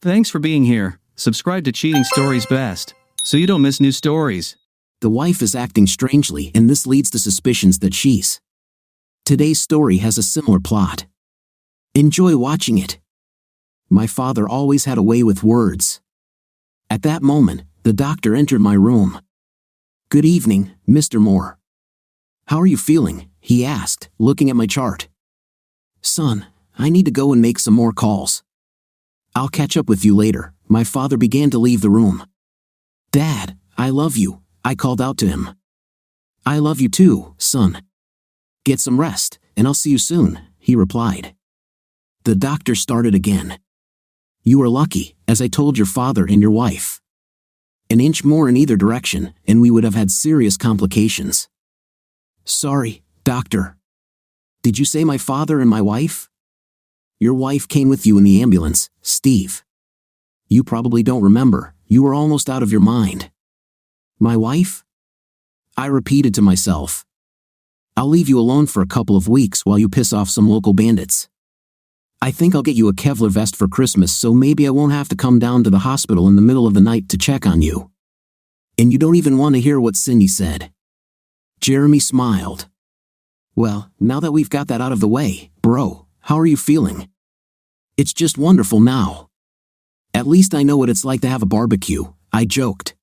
Thanks for being here. Subscribe to Cheating Stories Best, so you don't miss new stories. The wife is acting strangely, and this leads to suspicions that she's. Today's story has a similar plot. Enjoy watching it. My father always had a way with words. At that moment, the doctor entered my room. "Good evening, Mr. Moore. How are you feeling?" he asked, looking at my chart. "Son, I need to go and make some more calls. I'll catch up with you later." My father began to leave the room. "Dad, I love you," I called out to him. "I love you too, son. Get some rest, and I'll see you soon," he replied. The doctor started again. "You are lucky, as I told your father and your wife. An inch more in either direction, and we would have had serious complications." "Sorry, doctor. Did you say my father and my wife?" "Your wife came with you in the ambulance, Steve. You probably don't remember, you were almost out of your mind." "My wife?" I repeated to myself. "I'll leave you alone for a couple of weeks while you piss off some local bandits. I think I'll get you a Kevlar vest for Christmas, so maybe I won't have to come down to the hospital in the middle of the night to check on you." "And you don't even want to hear what Cindy said." Jeremy smiled. "Well, now that we've got that out of the way, bro, how are you feeling?" "It's just wonderful now. At least I know what it's like to have a barbecue," I joked.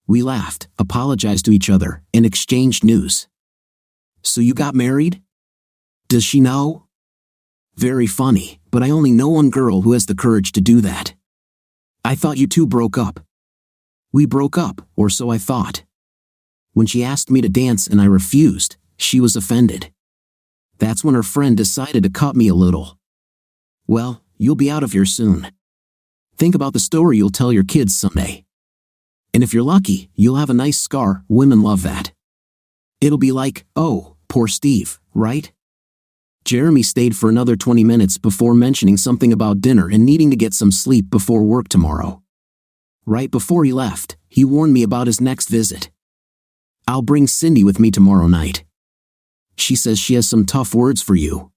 We laughed, apologized to each other, and exchanged news. "So you got married? Does she know?" "Very funny, but I only know one girl who has the courage to do that." "I thought you two broke up." "We broke up, or so I thought. When she asked me to dance and I refused, she was offended. That's when her friend decided to cut me a little." "Well, you'll be out of here soon. Think about the story you'll tell your kids someday. And if you're lucky, you'll have a nice scar. Women love that. It'll be like, 'Oh, poor Steve,' right?" Jeremy stayed for another 20 minutes before mentioning something about dinner and needing to get some sleep before work tomorrow. Right before he left, he warned me about his next visit. "I'll bring Cindy with me tomorrow night. She says she has some tough words for you."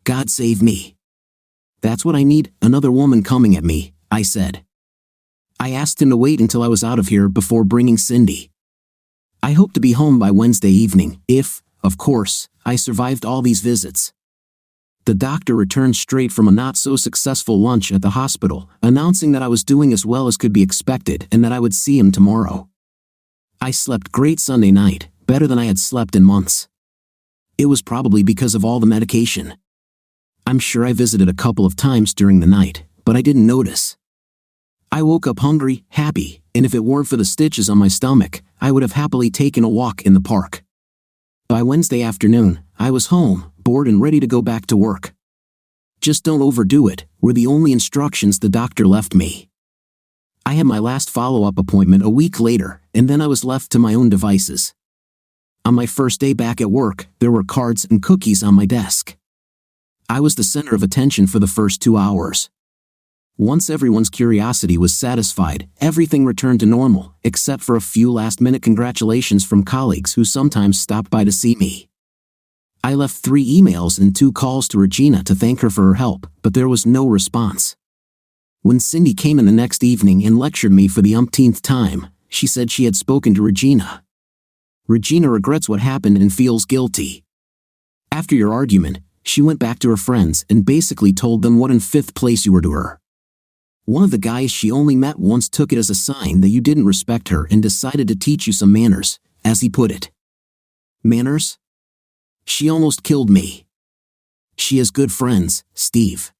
God save me. "That's what I need, another woman coming at me," I said. I asked him to wait until I was out of here before bringing Cindy. I hope to be home by Wednesday evening, if, of course, I survived all these visits. The doctor returned straight from a not-so-successful lunch at the hospital, announcing that I was doing as well as could be expected and that I would see him tomorrow. I slept great Sunday night, better than I had slept in months. It was probably because of all the medication. I'm sure I visited a couple of times during the night, but I didn't notice. I woke up hungry, happy, and if it weren't for the stitches on my stomach, I would have happily taken a walk in the park. By Wednesday afternoon, I was home, bored and ready to go back to work. "Just don't overdo it," were the only instructions the doctor left me. I had my last follow-up appointment a week later, and then I was left to my own devices. On my first day back at work, there were cards and cookies on my desk. I was the center of attention for the first 2 hours. Once everyone's curiosity was satisfied, everything returned to normal, except for a few last-minute congratulations from colleagues who sometimes stopped by to see me. I left 3 emails and 2 calls to Regina to thank her for her help, but there was no response. When Cindy came in the next evening and lectured me for the umpteenth time, she said she had spoken to Regina. Regina regrets what happened and feels guilty. "After your argument, she went back to her friends and basically told them what in 5th place you were to her. One of the guys she only met once took it as a sign that you didn't respect her and decided to teach you some manners, as he put it." "Manners? She almost killed me." "She has good friends, Steve."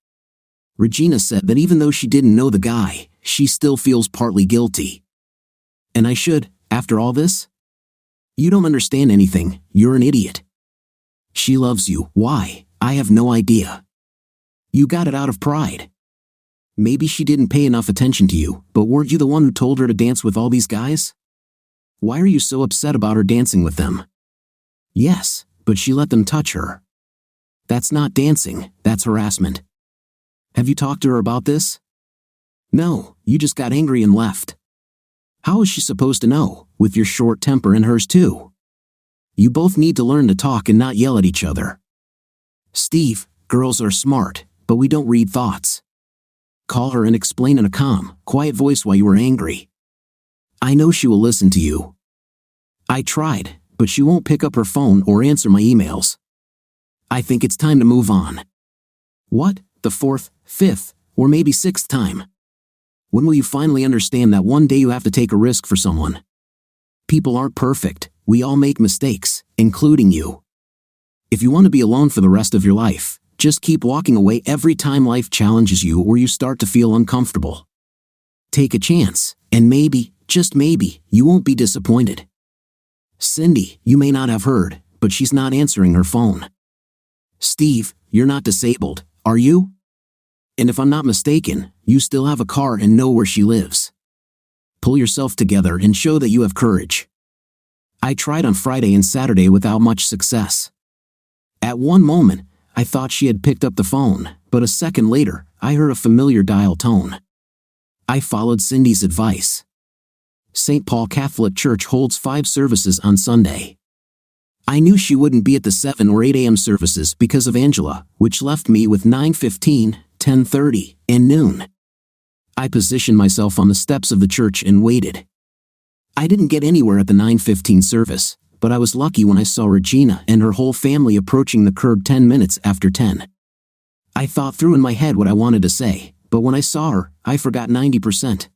Regina said that even though she didn't know the guy, she still feels partly guilty. "And I should, after all this?" "You don't understand anything, you're an idiot. She loves you. Why? I have no idea. You got it out of pride. Maybe she didn't pay enough attention to you, but weren't you the one who told her to dance with all these guys? Why are you so upset about her dancing with them?" "Yes, but she let them touch her." "That's not dancing, that's harassment." "Have you talked to her about this?" "No, you just got angry and left." "How is she supposed to know, with your short temper and hers too? You both need to learn to talk and not yell at each other." "Steve, girls are smart, but we don't read thoughts." Call her and explain in a calm, quiet voice why you were angry. I know she will listen to you. I tried, but she won't pick up her phone or answer my emails. I think it's time to move on. What, the fourth, fifth, or maybe sixth time? When will you finally understand that one day you have to take a risk for someone? People aren't perfect, we all make mistakes, including you. If you want to be alone for the rest of your life, just keep walking away every time life challenges you or you start to feel uncomfortable. Take a chance, and maybe, just maybe, you won't be disappointed. Cindy, you may not have heard, but she's not answering her phone. Steve, you're not disabled, are you? And if I'm not mistaken, you still have a car and know where she lives. Pull yourself together and show that you have courage. I tried on Friday and Saturday without much success. At one moment, I thought she had picked up the phone, but a second later, I heard a familiar dial tone. I followed Cindy's advice. St. Paul Catholic Church holds 5 services on Sunday. I knew she wouldn't be at the 7 or 8 a.m. services because of Angela, which left me with 9:15, 10:30, and noon. I positioned myself on the steps of the church and waited. I didn't get anywhere at the 9:15 service, but I was lucky when I saw Regina and her whole family approaching the curb 10 minutes after 10. I thought through in my head what I wanted to say, but when I saw her, I forgot 90%.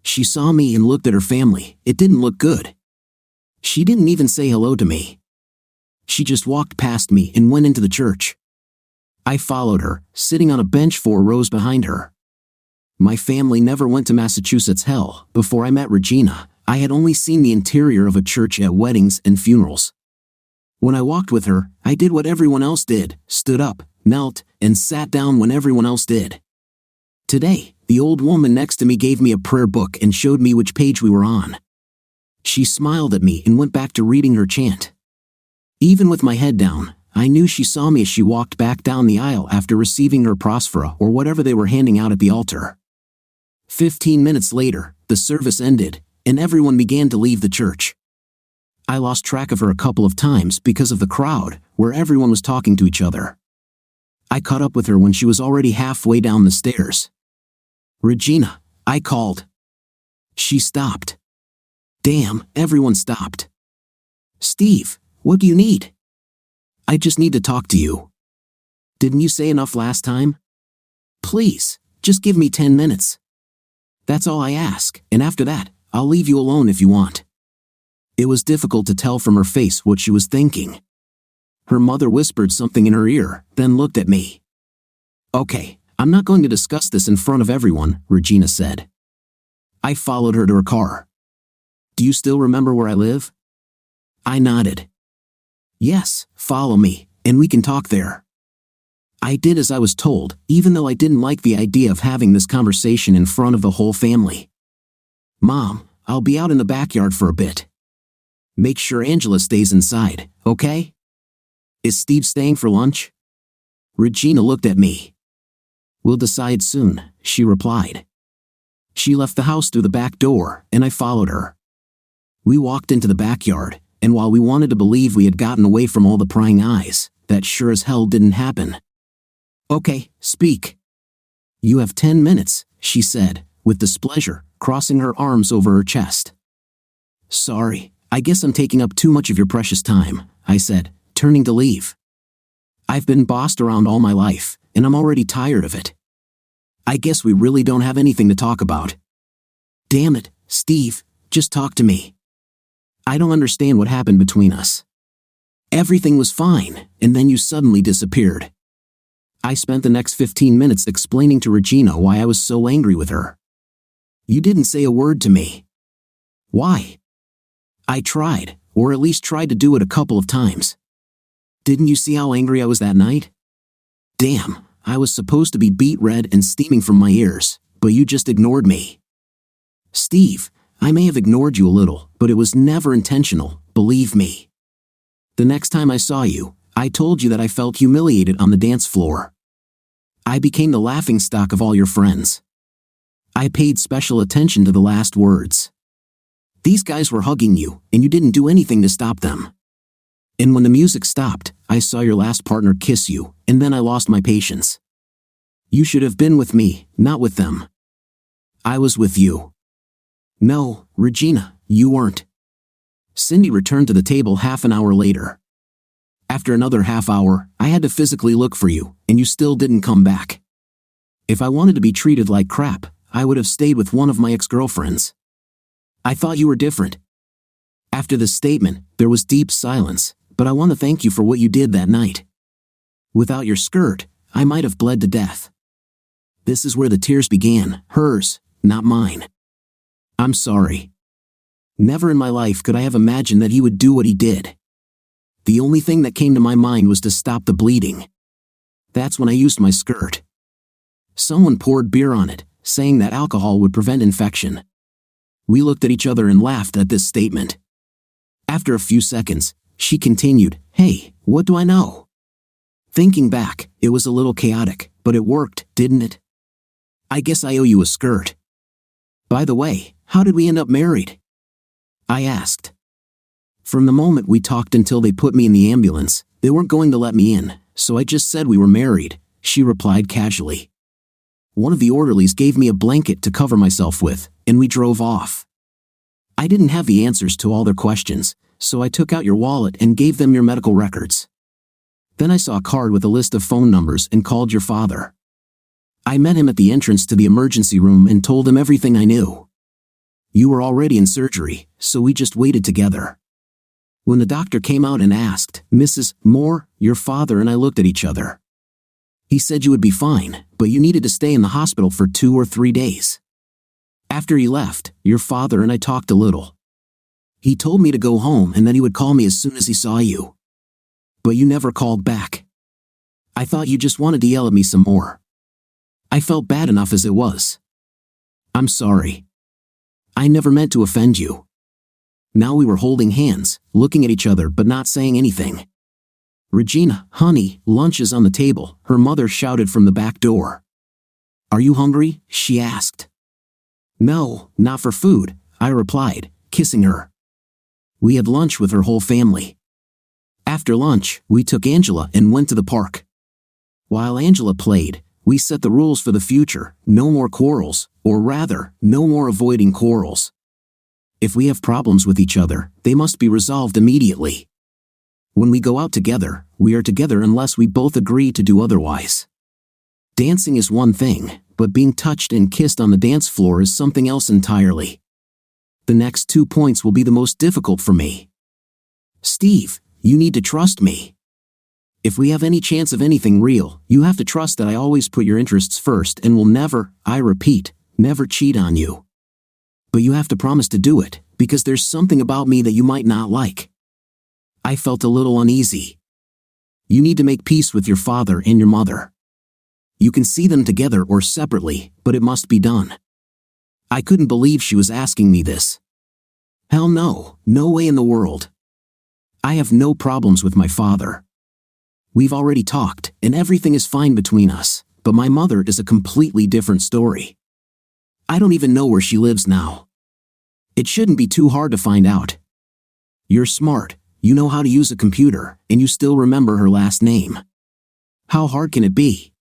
She saw me and looked at her family. It didn't look good. She didn't even say hello to me. She just walked past me and went into the church. I followed her, sitting on a bench 4 rows behind her. My family never went to Massachusetts. Hell, before I met Regina, I had only seen the interior of a church at weddings and funerals. When I walked with her, I did what everyone else did, stood up, knelt, and sat down when everyone else did. Today, the old woman next to me gave me a prayer book and showed me which page we were on. She smiled at me and went back to reading her chant. Even with my head down, I knew she saw me as she walked back down the aisle after receiving her prosphora or whatever they were handing out at the altar. 15 minutes later, the service ended, and everyone began to leave the church. I lost track of her a couple of times because of the crowd, where everyone was talking to each other. I caught up with her when she was already halfway down the stairs. Regina, I called. She stopped. Damn, everyone stopped. Steve, what do you need? I just need to talk to you. Didn't you say enough last time? Please, just give me 10 minutes. That's all I ask, and after that, I'll leave you alone if you want. It was difficult to tell from her face what she was thinking. Her mother whispered something in her ear, then looked at me. Okay, I'm not going to discuss this in front of everyone, Regina said. I followed her to her car. Do you still remember where I live? I nodded. Yes, follow me, and we can talk there. I did as I was told, even though I didn't like the idea of having this conversation in front of the whole family. Mom, I'll be out in the backyard for a bit. Make sure Angela stays inside, okay? Is Steve staying for lunch? Regina looked at me. We'll decide soon, she replied. She left the house through the back door, and I followed her. We walked into the backyard, and while we wanted to believe we had gotten away from all the prying eyes, that sure as hell didn't happen. Okay, speak. You have 10 minutes, she said, with displeasure, crossing her arms over her chest. Sorry, I guess I'm taking up too much of your precious time, I said, turning to leave. I've been bossed around all my life, and I'm already tired of it. I guess we really don't have anything to talk about. Damn it, Steve, just talk to me. I don't understand what happened between us. Everything was fine, and then you suddenly disappeared. I spent the next 15 minutes explaining to Regina why I was so angry with her. You didn't say a word to me. Why? I tried, or at least tried to do it a couple of times. Didn't you see how angry I was that night? Damn, I was supposed to be beet red and steaming from my ears, but you just ignored me. Steve, I may have ignored you a little, but it was never intentional, believe me. The next time I saw you, I told you that I felt humiliated on the dance floor. I became the laughingstock of all your friends. I paid special attention to the last words. These guys were hugging you, and you didn't do anything to stop them. And when the music stopped, I saw your last partner kiss you, and then I lost my patience. You should have been with me, not with them. I was with you. No, Regina, you weren't. Cindy returned to the table half an hour later. After another half hour, I had to physically look for you, and you still didn't come back. If I wanted to be treated like crap, I would have stayed with one of my ex-girlfriends. I thought you were different. After this statement, there was deep silence, but I want to thank you for what you did that night. Without your skirt, I might have bled to death. This is where the tears began, hers, not mine. I'm sorry. Never in my life could I have imagined that he would do what he did. The only thing that came to my mind was to stop the bleeding. That's when I used my skirt. Someone poured beer on it, saying that alcohol would prevent infection. We looked at each other and laughed at this statement. After a few seconds, she continued, "Hey, what do I know?" Thinking back, it was a little chaotic, but it worked, didn't it? I guess I owe you a skirt. By the way, how did we end up married? I asked. From the moment we talked until they put me in the ambulance, they weren't going to let me in, so I just said we were married, she replied casually. One of the orderlies gave me a blanket to cover myself with, and we drove off. I didn't have the answers to all their questions, so I took out your wallet and gave them your medical records. Then I saw a card with a list of phone numbers and called your father. I met him at the entrance to the emergency room and told him everything I knew. You were already in surgery, so we just waited together. When the doctor came out and asked, "Mrs. Moore," your father and I looked at each other. He said you would be fine, but you needed to stay in the hospital for 2 or 3 days. After he left, your father and I talked a little. He told me to go home and that he would call me as soon as he saw you. But you never called back. I thought you just wanted to yell at me some more. I felt bad enough as it was. I'm sorry. I never meant to offend you. Now we were holding hands, looking at each other but not saying anything. Regina, honey, lunch is on the table, her mother shouted from the back door. Are you hungry? She asked. No, not for food, I replied, kissing her. We had lunch with her whole family. After lunch, we took Angela and went to the park. While Angela played, we set the rules for the future, no more quarrels, or rather, no more avoiding quarrels. If we have problems with each other, they must be resolved immediately. When we go out together, we are together unless we both agree to do otherwise. Dancing is one thing, but being touched and kissed on the dance floor is something else entirely. The next 2 points will be the most difficult for me. Steve, you need to trust me. If we have any chance of anything real, you have to trust that I always put your interests first and will never, I repeat, never cheat on you. But you have to promise to do it, because there's something about me that you might not like. I felt a little uneasy. You need to make peace with your father and your mother. You can see them together or separately, but it must be done. I couldn't believe she was asking me this. Hell no, no way in the world. I have no problems with my father. We've already talked, and everything is fine between us, but my mother is a completely different story. I don't even know where she lives now. It shouldn't be too hard to find out. You're smart, you know how to use a computer, and you still remember her last name. How hard can it be?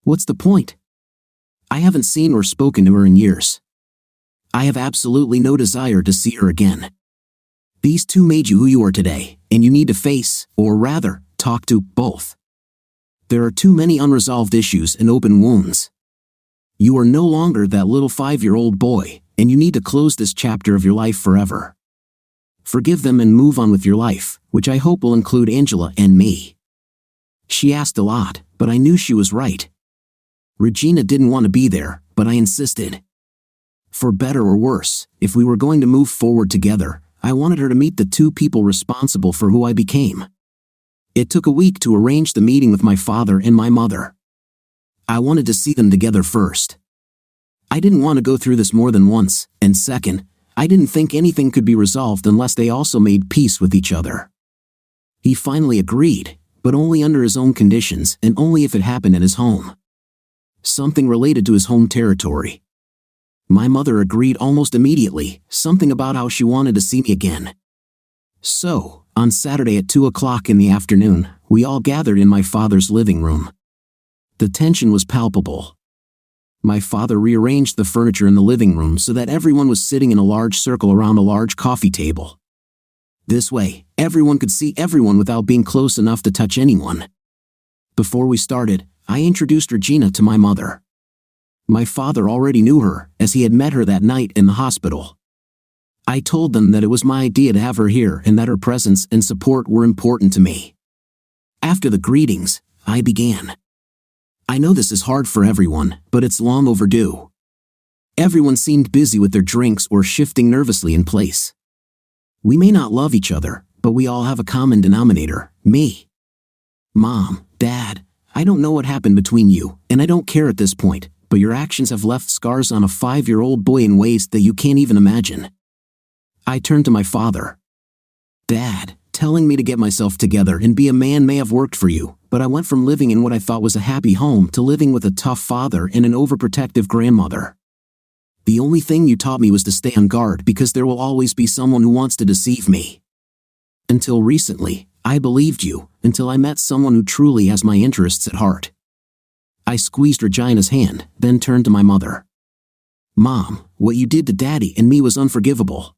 What's the point? I haven't seen or spoken to her in years. I have absolutely no desire to see her again. These two made you who you are today, and you need to face, or rather, talk to, both. There are too many unresolved issues and open wounds. You are no longer that little 5-year-old boy, and you need to close this chapter of your life forever. Forgive them and move on with your life, which I hope will include Angela and me. She asked a lot, but I knew she was right. Regina didn't want to be there, but I insisted. For better or worse, if we were going to move forward together, I wanted her to meet the 2 people responsible for who I became. It took a week to arrange the meeting with my father and my mother. I wanted to see them together first. I didn't want to go through this more than once, and second, I didn't think anything could be resolved unless they also made peace with each other. He finally agreed, but only under his own conditions and only if it happened at his home. Something related to his home territory. My mother agreed almost immediately, something about how she wanted to see me again. So, on Saturday at 2 o'clock in the afternoon, we all gathered in my father's living room. The tension was palpable. My father rearranged the furniture in the living room so that everyone was sitting in a large circle around a large coffee table. This way, everyone could see everyone without being close enough to touch anyone. Before we started, I introduced Regina to my mother. My father already knew her, as he had met her that night in the hospital. I told them that it was my idea to have her here and that her presence and support were important to me. After the greetings, I began. I know this is hard for everyone, but it's long overdue. Everyone seemed busy with their drinks or shifting nervously in place. We may not love each other, but we all have a common denominator, me. Mom, Dad, I don't know what happened between you, and I don't care at this point, but your actions have left scars on a 5-year-old boy in ways that you can't even imagine. I turned to my father. Dad, telling me to get myself together and be a man may have worked for you, but I went from living in what I thought was a happy home to living with a tough father and an overprotective grandmother. The only thing you taught me was to stay on guard because there will always be someone who wants to deceive me. Until recently, I believed you, until I met someone who truly has my interests at heart. I squeezed Regina's hand, then turned to my mother. Mom, what you did to Daddy and me was unforgivable.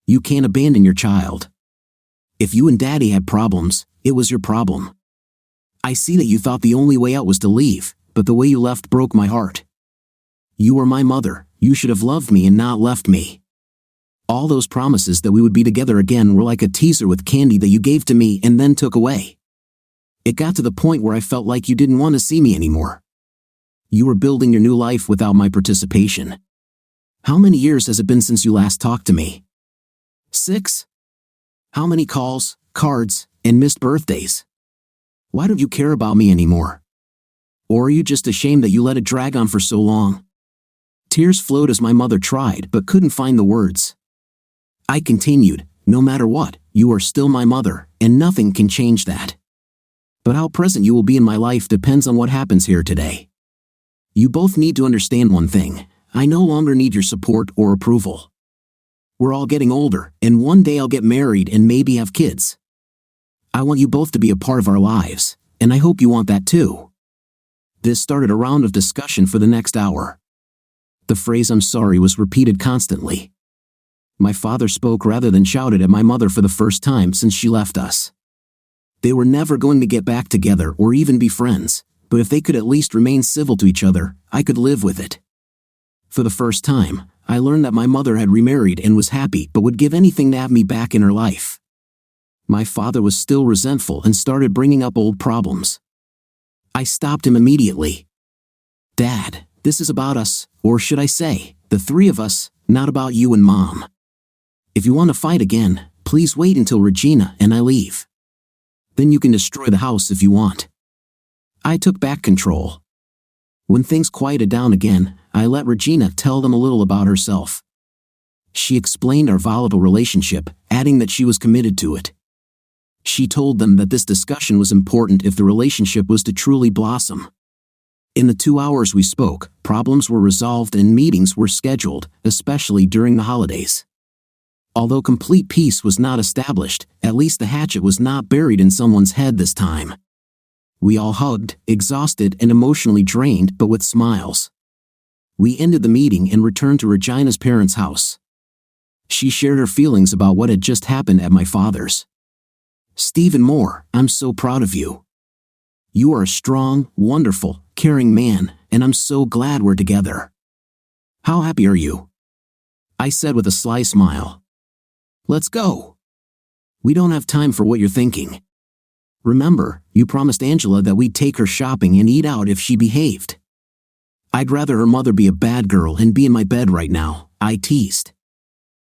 You can't abandon your child. If you and Daddy had problems, it was your problem. I see that you thought the only way out was to leave, but the way you left broke my heart. You were my mother, you should have loved me and not left me. All those promises that we would be together again were like a teaser with candy that you gave to me and then took away. It got to the point where I felt like you didn't want to see me anymore. You were building your new life without my participation. How many years has it been since you last talked to me? 6? How many calls, cards, and missed birthdays? Why don't you care about me anymore? Or are you just ashamed that you let it drag on for so long? Tears flowed as my mother tried but couldn't find the words. I continued, no matter what, you are still my mother, and nothing can change that. But how present you will be in my life depends on what happens here today. You both need to understand one thing. I no longer need your support or approval. We're all getting older, and one day I'll get married and maybe have kids. I want you both to be a part of our lives, and I hope you want that too. This started a round of discussion for the next hour. The phrase "I'm sorry" was repeated constantly. My father spoke rather than shouted at my mother for the first time since she left us. They were never going to get back together or even be friends, but if they could at least remain civil to each other, I could live with it. For the first time, I learned that my mother had remarried and was happy but would give anything to have me back in her life. My father was still resentful and started bringing up old problems. I stopped him immediately. Dad, this is about us, or should I say, the three of us, not about you and Mom. If you want to fight again, please wait until Regina and I leave. Then you can destroy the house if you want. I took back control. When things quieted down again, I let Regina tell them a little about herself. She explained our volatile relationship, adding that she was committed to it. She told them that this discussion was important if the relationship was to truly blossom. In the 2 hours we spoke, problems were resolved and meetings were scheduled, especially during the holidays. Although complete peace was not established, at least the hatchet was not buried in someone's head this time. We all hugged, exhausted and emotionally drained but with smiles. We ended the meeting and returned to Regina's parents' house. She shared her feelings about what had just happened at my father's. Stephen Moore, I'm so proud of you. You are a strong, wonderful, caring man, and I'm so glad we're together. How happy are you? I said with a sly smile. Let's go. We don't have time for what you're thinking. Remember, you promised Angela that we'd take her shopping and eat out if she behaved. I'd rather her mother be a bad girl and be in my bed right now, I teased.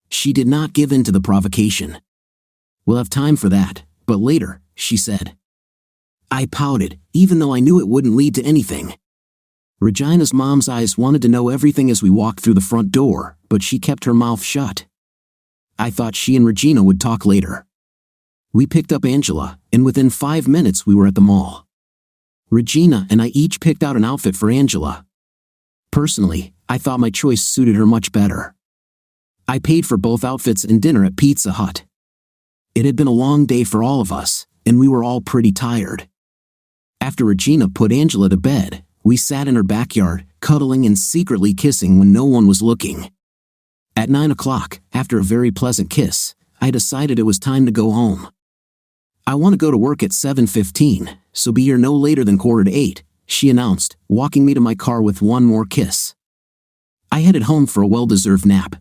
She did not give in to the provocation. We'll have time for that, but later, she said. I pouted, even though I knew it wouldn't lead to anything. Regina's mom's eyes wanted to know everything as we walked through the front door, but she kept her mouth shut. I thought she and Regina would talk later. We picked up Angela, and within 5 minutes we were at the mall. Regina and I each picked out an outfit for Angela. Personally, I thought my choice suited her much better. I paid for both outfits and dinner at Pizza Hut. It had been a long day for all of us, and we were all pretty tired. After Regina put Angela to bed, we sat in her backyard, cuddling and secretly kissing when no one was looking. At 9 o'clock, after a very pleasant kiss, I decided it was time to go home. "I want to go to work at 7:15, so be here no later than 7:45, she announced, walking me to my car with one more kiss. I headed home for a well-deserved nap.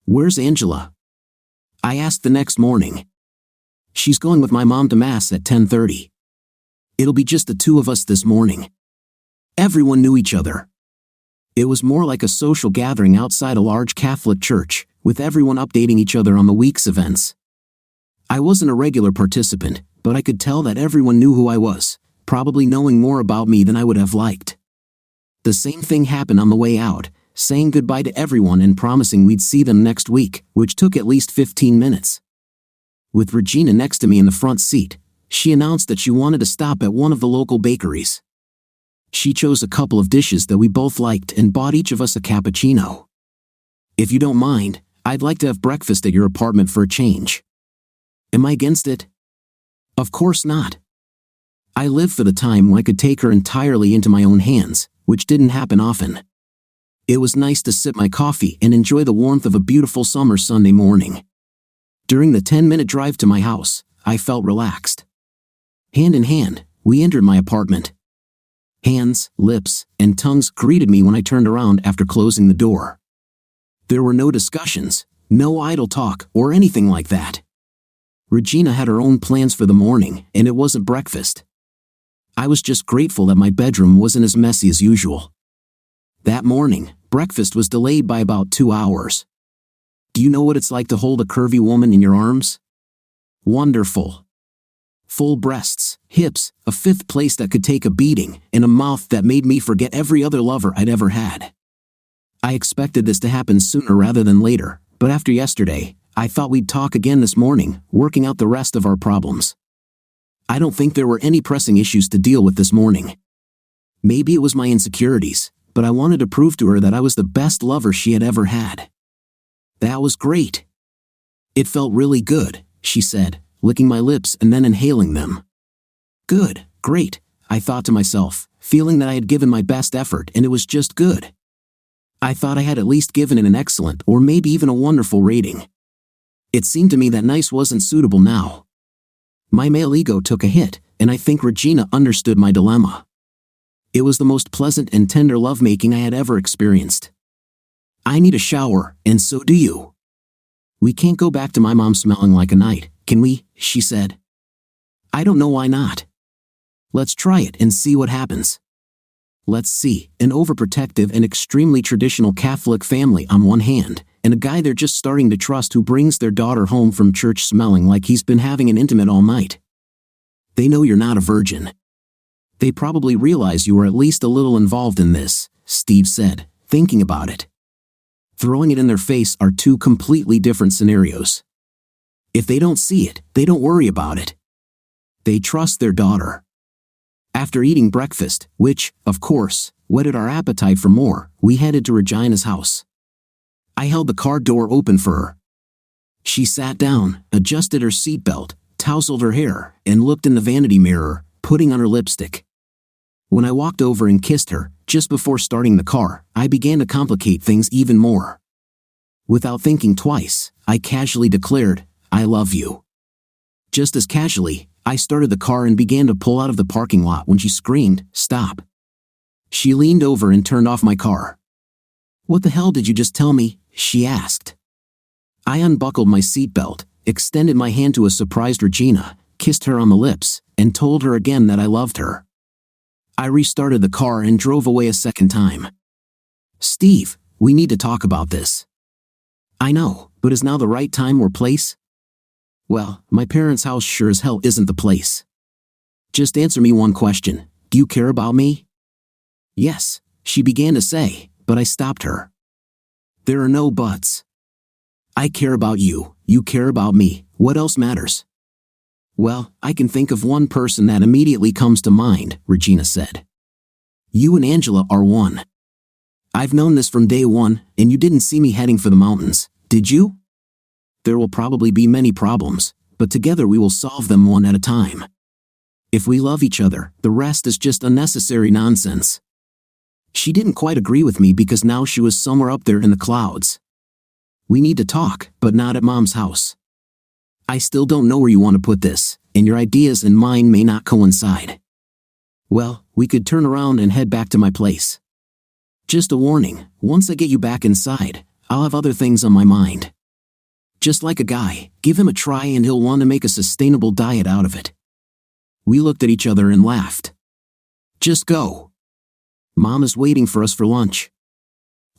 "Where's Angela?" I asked the next morning. "She's going with my mom to Mass at 10:30. It'll be just the two of us this morning." Everyone knew each other. It was more like a social gathering outside a large Catholic church, with everyone updating each other on the week's events. I wasn't a regular participant, but I could tell that everyone knew who I was, probably knowing more about me than I would have liked. The same thing happened on the way out, saying goodbye to everyone and promising we'd see them next week, which took at least 15 minutes. With Regina next to me in the front seat, she announced that she wanted to stop at one of the local bakeries. She chose a couple of dishes that we both liked and bought each of us a cappuccino. "If you don't mind, I'd like to have breakfast at your apartment for a change." Am I against it? Of course not. I lived for the time when I could take her entirely into my own hands, which didn't happen often. It was nice to sip my coffee and enjoy the warmth of a beautiful summer Sunday morning. During the 10-minute drive to my house, I felt relaxed. Hand in hand, we entered my apartment. Hands, lips, and tongues greeted me when I turned around after closing the door. There were no discussions, no idle talk, or anything like that. Regina had her own plans for the morning, and it wasn't breakfast. I was just grateful that my bedroom wasn't as messy as usual. That morning, breakfast was delayed by about 2 hours. Do you know what it's like to hold a curvy woman in your arms? Wonderful. Full breasts, hips, a fifth place that could take a beating, and a mouth that made me forget every other lover I'd ever had. I expected this to happen sooner rather than later, but after yesterday, I thought we'd talk again this morning, working out the rest of our problems. I don't think there were any pressing issues to deal with this morning. Maybe it was my insecurities, but I wanted to prove to her that I was the best lover she had ever had. That was great. It felt really good, she said, licking my lips and then inhaling them. Good, great, I thought to myself, feeling that I had given my best effort and it was just good. I thought I had at least given it an excellent or maybe even a wonderful rating. It seemed to me that nice wasn't suitable now. My male ego took a hit, and I think Regina understood my dilemma. It was the most pleasant and tender lovemaking I had ever experienced. "I need a shower, and so do you. We can't go back to my mom smelling like a knight, can we?" she said. "I don't know why not. Let's try it and see what happens." Let's see, an overprotective and extremely traditional Catholic family on one hand, and a guy they're just starting to trust who brings their daughter home from church smelling like he's been having an intimate all night. They know you're not a virgin. They probably realize you are at least a little involved in this, Steve said, thinking about it. Throwing it in their face are two completely different scenarios. If they don't see it, they don't worry about it. They trust their daughter. After eating breakfast, which, of course, whetted our appetite for more, we headed to Regina's house. I held the car door open for her. She sat down, adjusted her seatbelt, tousled her hair, and looked in the vanity mirror, putting on her lipstick. When I walked over and kissed her, just before starting the car, I began to complicate things even more. Without thinking twice, I casually declared, "I love you." Just as casually, I started the car and began to pull out of the parking lot when she screamed, "Stop." She leaned over and turned off my car. "What the hell did you just tell me?" she asked. I unbuckled my seatbelt, extended my hand to a surprised Regina, kissed her on the lips, and told her again that I loved her. I restarted the car and drove away a second time. "Steve, we need to talk about this." "I know, but is now the right time or place?" "Well, my parents' house sure as hell isn't the place. Just answer me one question. Do you care about me?" "Yes," she began to say, but I stopped her. "There are no buts. I care about you, you care about me, what else matters?" "Well, I can think of one person that immediately comes to mind," Regina said. "You and Angela are one. I've known this from day one, and you didn't see me heading for the mountains, did you? There will probably be many problems, but together we will solve them one at a time. If we love each other, the rest is just unnecessary nonsense. She didn't quite agree with me because now she was somewhere up there in the clouds. We need to talk, but not at Mom's house. I still don't know where you want to put this, and your ideas and mine may not coincide. Well, we could turn around and head back to my place. Just a warning, once I get you back inside, I'll have other things on my mind. Just like a guy, give him a try and he'll want to make a sustainable diet out of it. We looked at each other and laughed. Just go. Mom is waiting for us for lunch.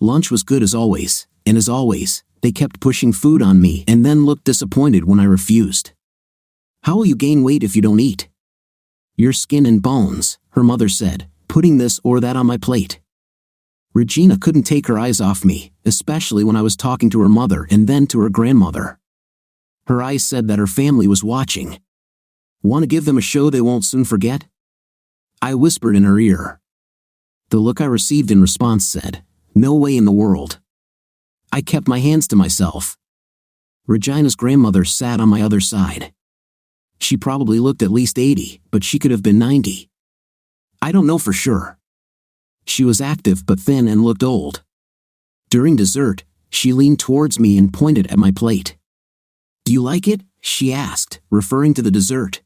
Lunch was good as always, and as always, they kept pushing food on me and then looked disappointed when I refused. How will you gain weight if you don't eat? Your skin and bones, her mother said, putting this or that on my plate. Regina couldn't take her eyes off me, especially when I was talking to her mother and then to her grandmother. Her eyes said that her family was watching. Want to give them a show they won't soon forget? I whispered in her ear. The look I received in response said, no way in the world. I kept my hands to myself. Regina's grandmother sat on my other side. She probably looked at least 80, but she could have been 90. I don't know for sure. She was active but thin and looked old. During dessert, she leaned towards me and pointed at my plate. Do you like it? She asked, referring to the dessert.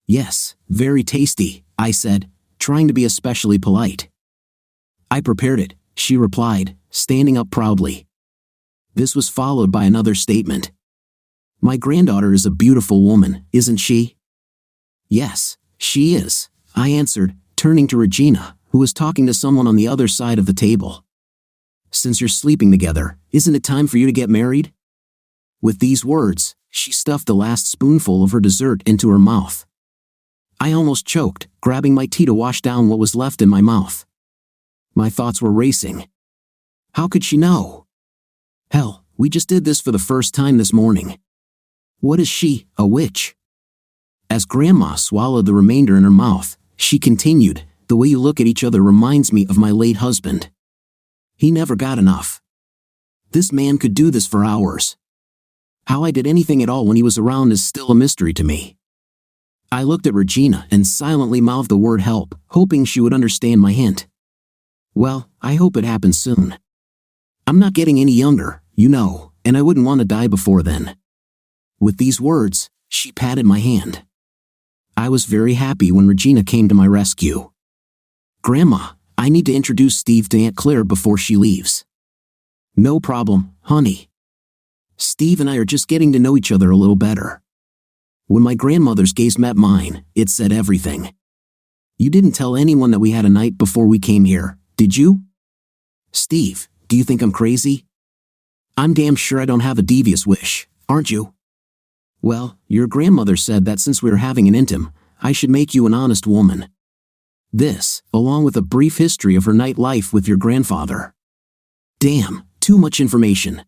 Yes, very tasty, I said, trying to be especially polite. I prepared it, she replied, standing up proudly. This was followed by another statement. My granddaughter is a beautiful woman, isn't she? Yes, she is, I answered, turning to Regina, who was talking to someone on the other side of the table. Since you're sleeping together, isn't it time for you to get married? With these words, she stuffed the last spoonful of her dessert into her mouth. I almost choked, grabbing my tea to wash down what was left in my mouth. My thoughts were racing. How could she know? Hell, we just did this for the first time this morning. What is she, a witch? As Grandma swallowed the remainder in her mouth, she continued, the way you look at each other reminds me of my late husband. He never got enough. This man could do this for hours. How I did anything at all when he was around is still a mystery to me. I looked at Regina and silently mouthed the word help, hoping she would understand my hint. Well, I hope it happens soon. I'm not getting any younger, you know, and I wouldn't want to die before then. With these words, she patted my hand. I was very happy when Regina came to my rescue. Grandma, I need to introduce Steve to Aunt Claire before she leaves. No problem, honey. Steve and I are just getting to know each other a little better. When my grandmother's gaze met mine, it said everything. You didn't tell anyone that we had a night before we came here, did you? Steve, do you think I'm crazy? I'm damn sure I don't have a devious wish, aren't you? Well, your grandmother said that since we were having an intim, I should make you an honest woman. This, along with a brief history of her nightlife with your grandfather. Damn, too much information.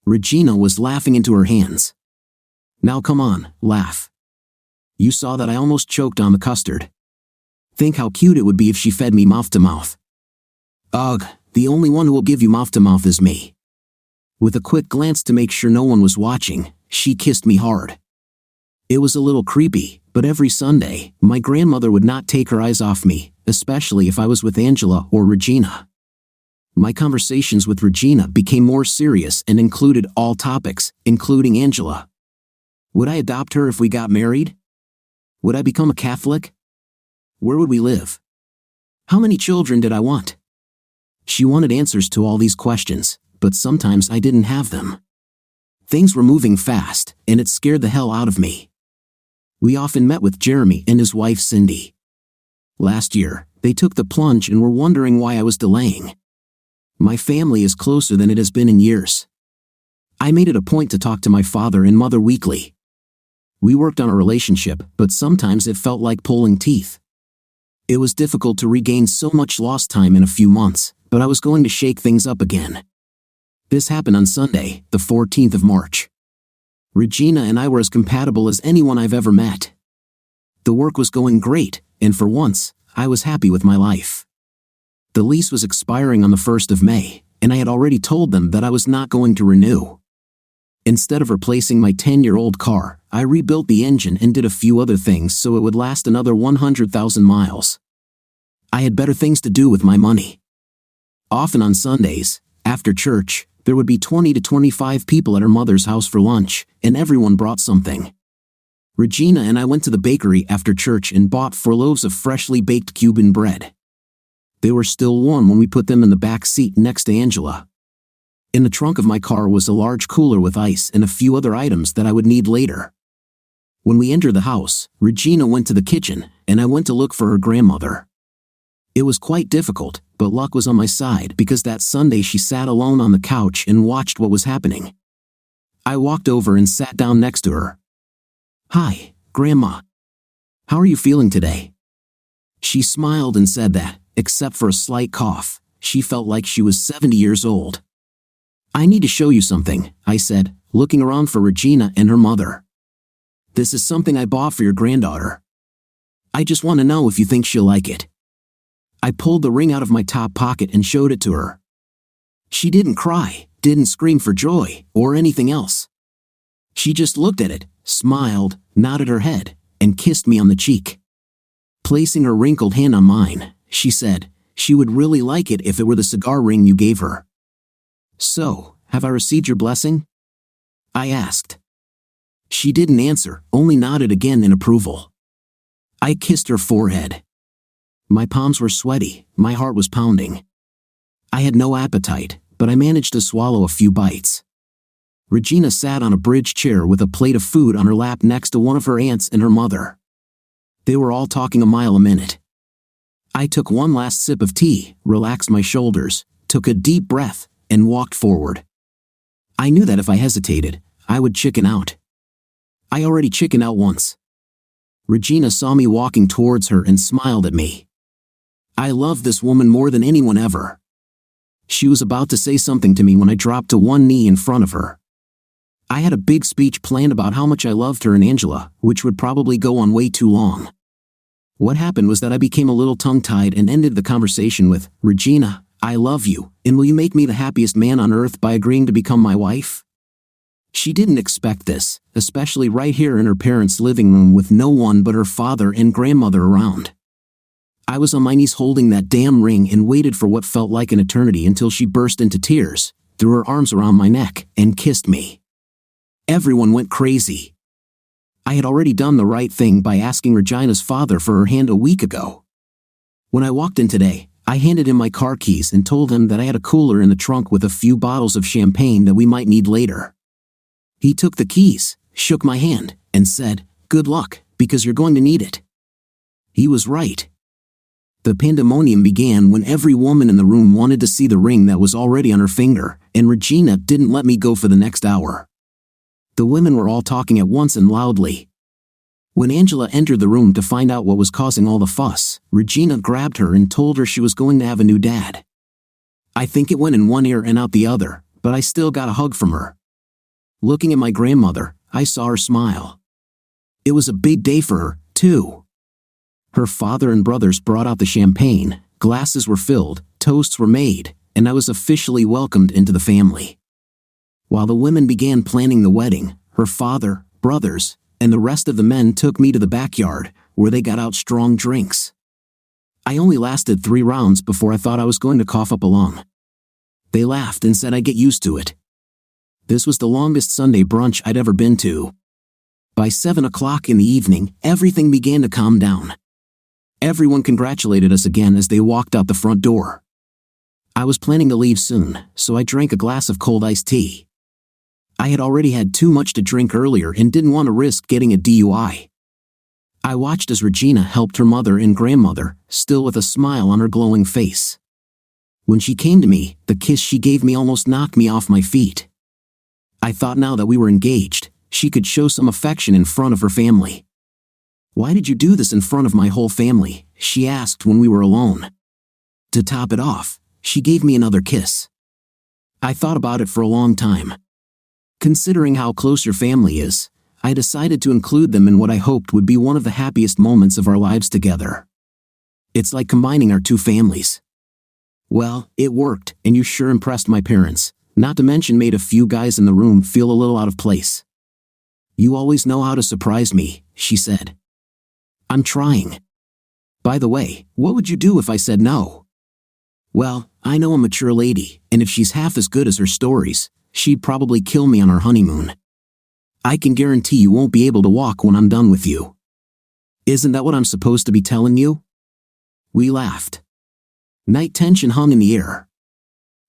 Regina was laughing into her hands. Now come on, laugh. You saw that I almost choked on the custard. Think how cute it would be if she fed me mouth to mouth. Ugh, the only one who will give you mouth to mouth is me. With a quick glance to make sure no one was watching, she kissed me hard. It was a little creepy, but every Sunday, my grandmother would not take her eyes off me, especially if I was with Angela or Regina. My conversations with Regina became more serious and included all topics, including Angela. Would I adopt her if we got married? Would I become a Catholic? Where would we live? How many children did I want? She wanted answers to all these questions, but sometimes I didn't have them. Things were moving fast, and it scared the hell out of me. We often met with Jeremy and his wife Cindy. Last year, they took the plunge and were wondering why I was delaying. My family is closer than it has been in years. I made it a point to talk to my father and mother weekly. We worked on a relationship, but sometimes it felt like pulling teeth. It was difficult to regain so much lost time in a few months, but I was going to shake things up again. This happened on Sunday, the 14th of March. Regina and I were as compatible as anyone I've ever met. The work was going great, and for once, I was happy with my life. The lease was expiring on the 1st of May, and I had already told them that I was not going to renew. Instead of replacing my 10-year-old car, I rebuilt the engine and did a few other things so it would last another 100,000 miles. I had better things to do with my money. Often on Sundays, after church, there would be 20 to 25 people at her mother's house for lunch, and everyone brought something. Regina and I went to the bakery after church and bought 4 loaves of freshly baked Cuban bread. They were still warm when we put them in the back seat next to Angela. In the trunk of my car was a large cooler with ice and a few other items that I would need later. When we entered the house, Regina went to the kitchen, and I went to look for her grandmother. It was quite difficult, but luck was on my side because that Sunday she sat alone on the couch and watched what was happening. I walked over and sat down next to her. "Hi, Grandma. How are you feeling today?" She smiled and said that, except for a slight cough, she felt like she was 70 years old. "I need to show you something," I said, looking around for Regina and her mother. "This is something I bought for your granddaughter. I just want to know if you think she'll like it." I pulled the ring out of my top pocket and showed it to her. She didn't cry, didn't scream for joy, or anything else. She just looked at it, smiled, nodded her head, and kissed me on the cheek. Placing her wrinkled hand on mine, she said, she would really like it if it were the cigar ring you gave her. "So, have I received your blessing?" I asked. She didn't answer, only nodded again in approval. I kissed her forehead. My palms were sweaty, my heart was pounding. I had no appetite, but I managed to swallow a few bites. Regina sat on a bridge chair with a plate of food on her lap next to one of her aunts and her mother. They were all talking a mile a minute. I took one last sip of tea, relaxed my shoulders, took a deep breath, and walked forward. I knew that if I hesitated, I would chicken out. I already chickened out once. Regina saw me walking towards her and smiled at me. I loved this woman more than anyone ever. She was about to say something to me when I dropped to one knee in front of her. I had a big speech planned about how much I loved her and Angela, which would probably go on way too long. What happened was that I became a little tongue-tied and ended the conversation with, "Regina, I love you, and will you make me the happiest man on earth by agreeing to become my wife?" She didn't expect this, especially right here in her parents' living room with no one but her father and grandmother around. I was on my knees holding that damn ring and waited for what felt like an eternity until she burst into tears, threw her arms around my neck, and kissed me. Everyone went crazy. I had already done the right thing by asking Regina's father for her hand a week ago. When I walked in today, I handed him my car keys and told him that I had a cooler in the trunk with a few bottles of champagne that we might need later. He took the keys, shook my hand, and said, "Good luck, because you're going to need it." He was right. The pandemonium began when every woman in the room wanted to see the ring that was already on her finger, and Regina didn't let me go for the next hour. The women were all talking at once and loudly. When Angela entered the room to find out what was causing all the fuss, Regina grabbed her and told her she was going to have a new dad. I think it went in one ear and out the other, but I still got a hug from her. Looking at my grandmother, I saw her smile. It was a big day for her, too. Her father and brothers brought out the champagne, glasses were filled, toasts were made, and I was officially welcomed into the family. While the women began planning the wedding, her father, brothers, and the rest of the men took me to the backyard, where they got out strong drinks. I only lasted 3 rounds before I thought I was going to cough up a lung. They laughed and said I'd get used to it. This was the longest Sunday brunch I'd ever been to. By 7 o'clock in the evening, everything began to calm down. Everyone congratulated us again as they walked out the front door. I was planning to leave soon, so I drank a glass of cold iced tea. I had already had too much to drink earlier and didn't want to risk getting a DUI. I watched as Regina helped her mother and grandmother, still with a smile on her glowing face. When she came to me, the kiss she gave me almost knocked me off my feet. I thought now that we were engaged, she could show some affection in front of her family. "Why did you do this in front of my whole family?" she asked when we were alone. To top it off, she gave me another kiss. I thought about it for a long time. Considering how close your family is, I decided to include them in what I hoped would be one of the happiest moments of our lives together. It's like combining our 2 families. Well, it worked, and you sure impressed my parents. not to mention made a few guys in the room feel a little out of place. "You always know how to surprise me," she said. "I'm trying. By the way, what would you do if I said no?" "Well, I know a mature lady, and if she's half as good as her stories, she'd probably kill me on our honeymoon. I can guarantee you won't be able to walk when I'm done with you." "Isn't that what I'm supposed to be telling you?" We laughed. Night tension hung in the air.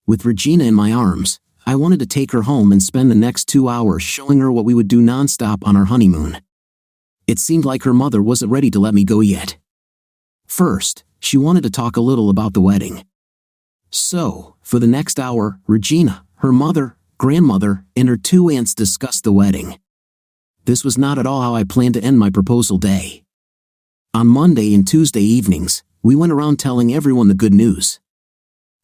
With Regina in my arms, I wanted to take her home and spend the next 2 hours showing her what we would do nonstop on our honeymoon. It seemed like her mother wasn't ready to let me go yet. First, she wanted to talk a little about the wedding. So, for the next hour, Regina, her mother, grandmother, and her 2 aunts discussed the wedding. This was not at all how I planned to end my proposal day. On Monday and Tuesday evenings, we went around telling everyone the good news.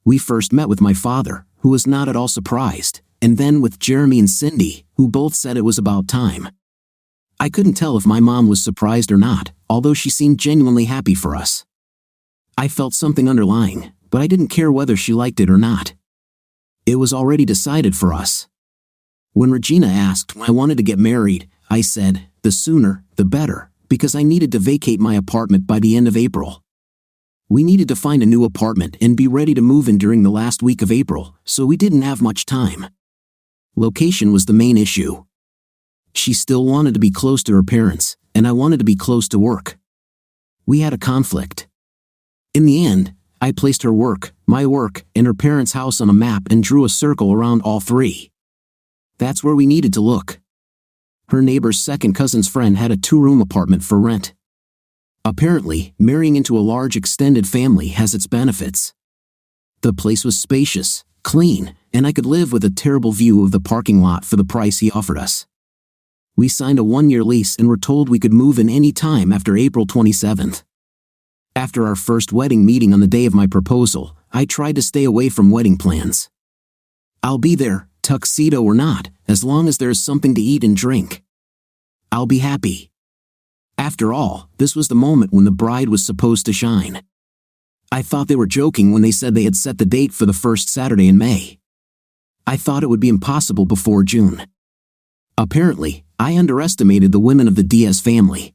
We first met with my father, who was not at all surprised, and then with Jeremy and Cindy, who both said it was about time. I couldn't tell if my mom was surprised or not, although she seemed genuinely happy for us. I felt something underlying, but I didn't care whether she liked it or not. It was already decided for us. When Regina asked when I wanted to get married, I said, the sooner, the better, because I needed to vacate my apartment by the end of April. We needed to find a new apartment and be ready to move in during the last week of April, so we didn't have much time. Location was the main issue. She still wanted to be close to her parents, and I wanted to be close to work. We had a conflict. In the end, I placed her work, my work, and her parents' house on a map and drew a circle around all 3. That's where we needed to look. Her neighbor's second cousin's friend had a 2-room apartment for rent. Apparently, marrying into a large extended family has its benefits. The place was spacious, clean, and I could live with a terrible view of the parking lot for the price he offered us. We signed a 1-year lease and were told we could move in any time after April 27th. After our first wedding meeting on the day of my proposal, I tried to stay away from wedding plans. "I'll be there, tuxedo or not, as long as there is something to eat and drink. I'll be happy." After all, this was the moment when the bride was supposed to shine. I thought they were joking when they said they had set the date for the first Saturday in May. I thought it would be impossible before June. Apparently, I underestimated the women of the Diaz family.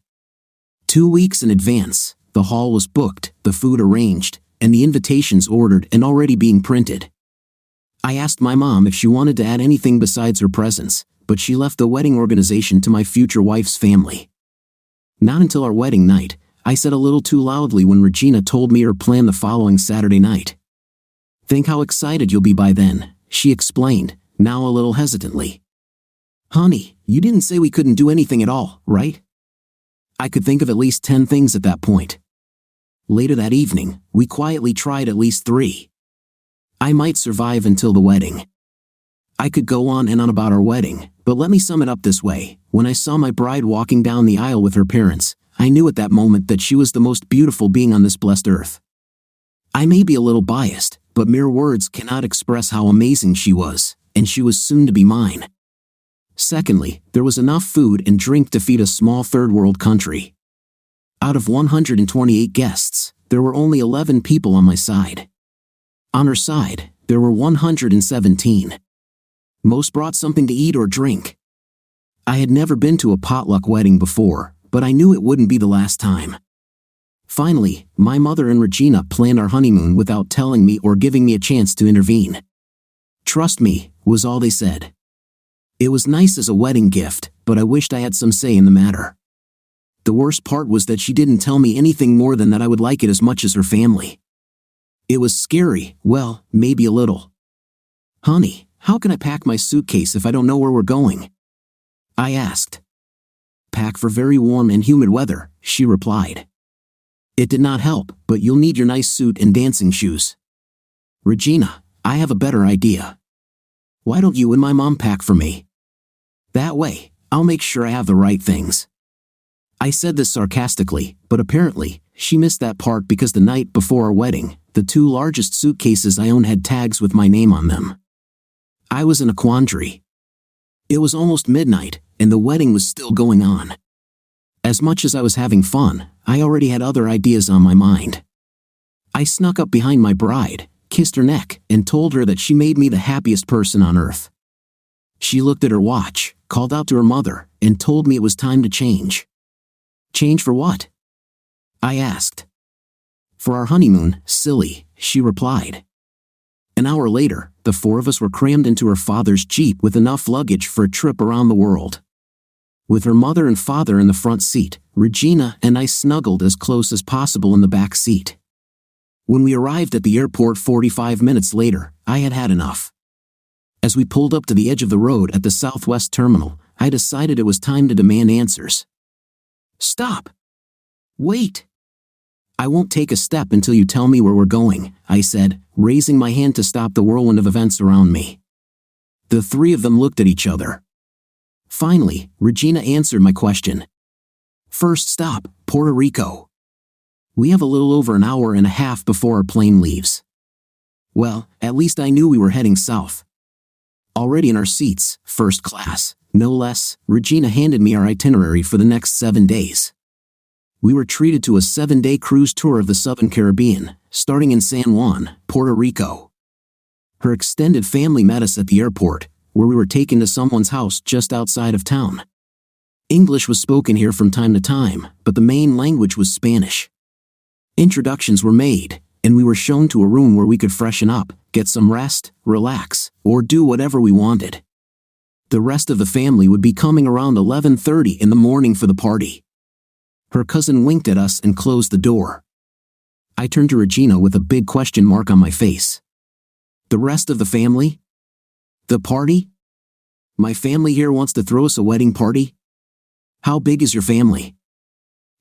2 weeks in advance, the hall was booked, the food arranged, and the invitations ordered and already being printed. I asked my mom if she wanted to add anything besides her presence, but she left the wedding organization to my future wife's family. Not until our wedding night, I said a little too loudly when Regina told me her plan the following Saturday night. "Think how excited you'll be by then," she explained, now a little hesitantly. "Honey, you didn't say we couldn't do anything at all, right?" I could think of at least 10 things at that point. Later that evening, we quietly tried at least 3. I might survive until the wedding. I could go on and on about our wedding, but let me sum it up this way. When I saw my bride walking down the aisle with her parents, I knew at that moment that she was the most beautiful being on this blessed earth. I may be a little biased, but mere words cannot express how amazing she was, and she was soon to be mine. Secondly, there was enough food and drink to feed a small third-world country. Out of 128 guests, there were only 11 people on my side. On her side, there were 117. Most brought something to eat or drink. I had never been to a potluck wedding before, but I knew it wouldn't be the last time. Finally, my mother and Regina planned our honeymoon without telling me or giving me a chance to intervene. "Trust me," was all they said. It was nice as a wedding gift, but I wished I had some say in the matter. The worst part was that she didn't tell me anything more than that I would like it as much as her family. It was scary, well, maybe a little. "Honey, how can I pack my suitcase if I don't know where we're going?" I asked. "Pack for very warm and humid weather," she replied. It did not help, but you'll need your nice suit and dancing shoes. "Regina, I have a better idea. Why don't you and my mom pack for me? That way, I'll make sure I have the right things." I said this sarcastically, but apparently, she missed that part because the night before our wedding, the 2 largest suitcases I owned had tags with my name on them. I was in a quandary. It was almost midnight, and the wedding was still going on. As much as I was having fun, I already had other ideas on my mind. I snuck up behind my bride, kissed her neck, and told her that she made me the happiest person on earth. She looked at her watch, called out to her mother, and told me it was time to change. Change for what? I asked. For our honeymoon, silly, she replied. An hour later, the four of us were crammed into her father's Jeep with enough luggage for a trip around the world. With her mother and father in the front seat, Regina and I snuggled as close as possible in the back seat. When we arrived at the airport 45 minutes later, I had had enough. As we pulled up to the edge of the road at the Southwest Terminal, I decided it was time to demand answers. Stop! Wait! I won't take a step until you tell me where we're going, I said, raising my hand to stop the whirlwind of events around me. The three of them looked at each other. Finally, Regina answered my question. First stop, Puerto Rico. We have a little over an hour and a half before our plane leaves. Well, at least I knew we were heading south. Already in our seats, first class, no less, Regina handed me our itinerary for the next 7 days. We were treated to a 7-day cruise tour of the Southern Caribbean, starting in San Juan, Puerto Rico. Her extended family met us at the airport, where we were taken to someone's house just outside of town. English was spoken here from time to time, but the main language was Spanish. Introductions were made, and we were shown to a room where we could freshen up, get some rest, relax, or do whatever we wanted. The rest of the family would be coming around 11:30 in the morning for the party. Her cousin winked at us and closed the door. I turned to Regina with a big question mark on my face. The rest of the family? The party? My family here wants to throw us a wedding party? How big is your family?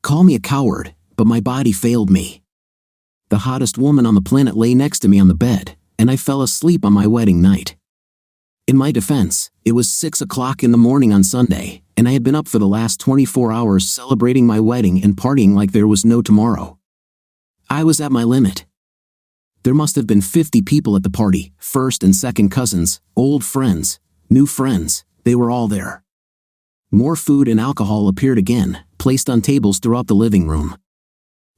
Call me a coward, but my body failed me. The hottest woman on the planet lay next to me on the bed, and I fell asleep on my wedding night. In my defense, it was 6 o'clock in the morning on Sunday, and I had been up for the last 24 hours celebrating my wedding and partying like there was no tomorrow. I was at my limit. There must have been 50 people at the party, first and second cousins, old friends, new friends, they were all there. More food and alcohol appeared again, placed on tables throughout the living room.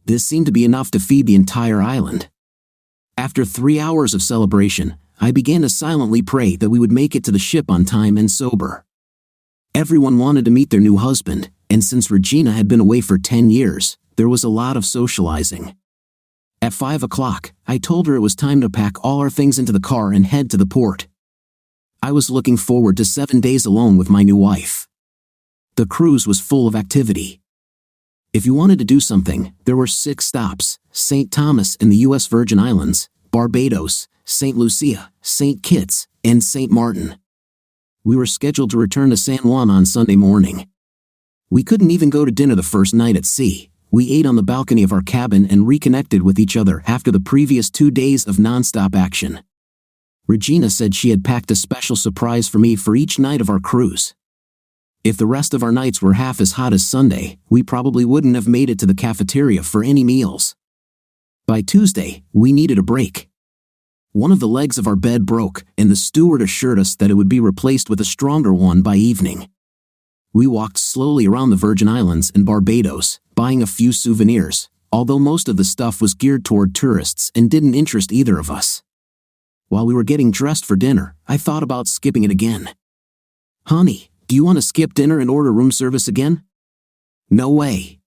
This seemed to be enough to feed the entire island. After 3 hours of celebration, I began to silently pray that we would make it to the ship on time and sober. Everyone wanted to meet their new husband, and since Regina had been away for 10 years, there was a lot of socializing. At 5 o'clock, I told her it was time to pack all our things into the car and head to the port. I was looking forward to 7 days alone with my new wife. The cruise was full of activity. If you wanted to do something, there were 6 stops: St. Thomas in the U.S. Virgin Islands, Barbados, St. Lucia, St. Kitts, and St. Martin. We were scheduled to return to San Juan on Sunday morning. We couldn't even go to dinner the first night at sea. We ate on the balcony of our cabin and reconnected with each other after the previous 2 days of non-stop action. Regina said she had packed a special surprise for me for each night of our cruise. If the rest of our nights were half as hot as Sunday, we probably wouldn't have made it to the cafeteria for any meals. By Tuesday, we needed a break. One of the legs of our bed broke, and the steward assured us that it would be replaced with a stronger one by evening. We walked slowly around the Virgin Islands and Barbados, buying a few souvenirs, although most of the stuff was geared toward tourists and didn't interest either of us. While we were getting dressed for dinner, I thought about skipping it again. Honey, do you want to skip dinner and order room service again? No way.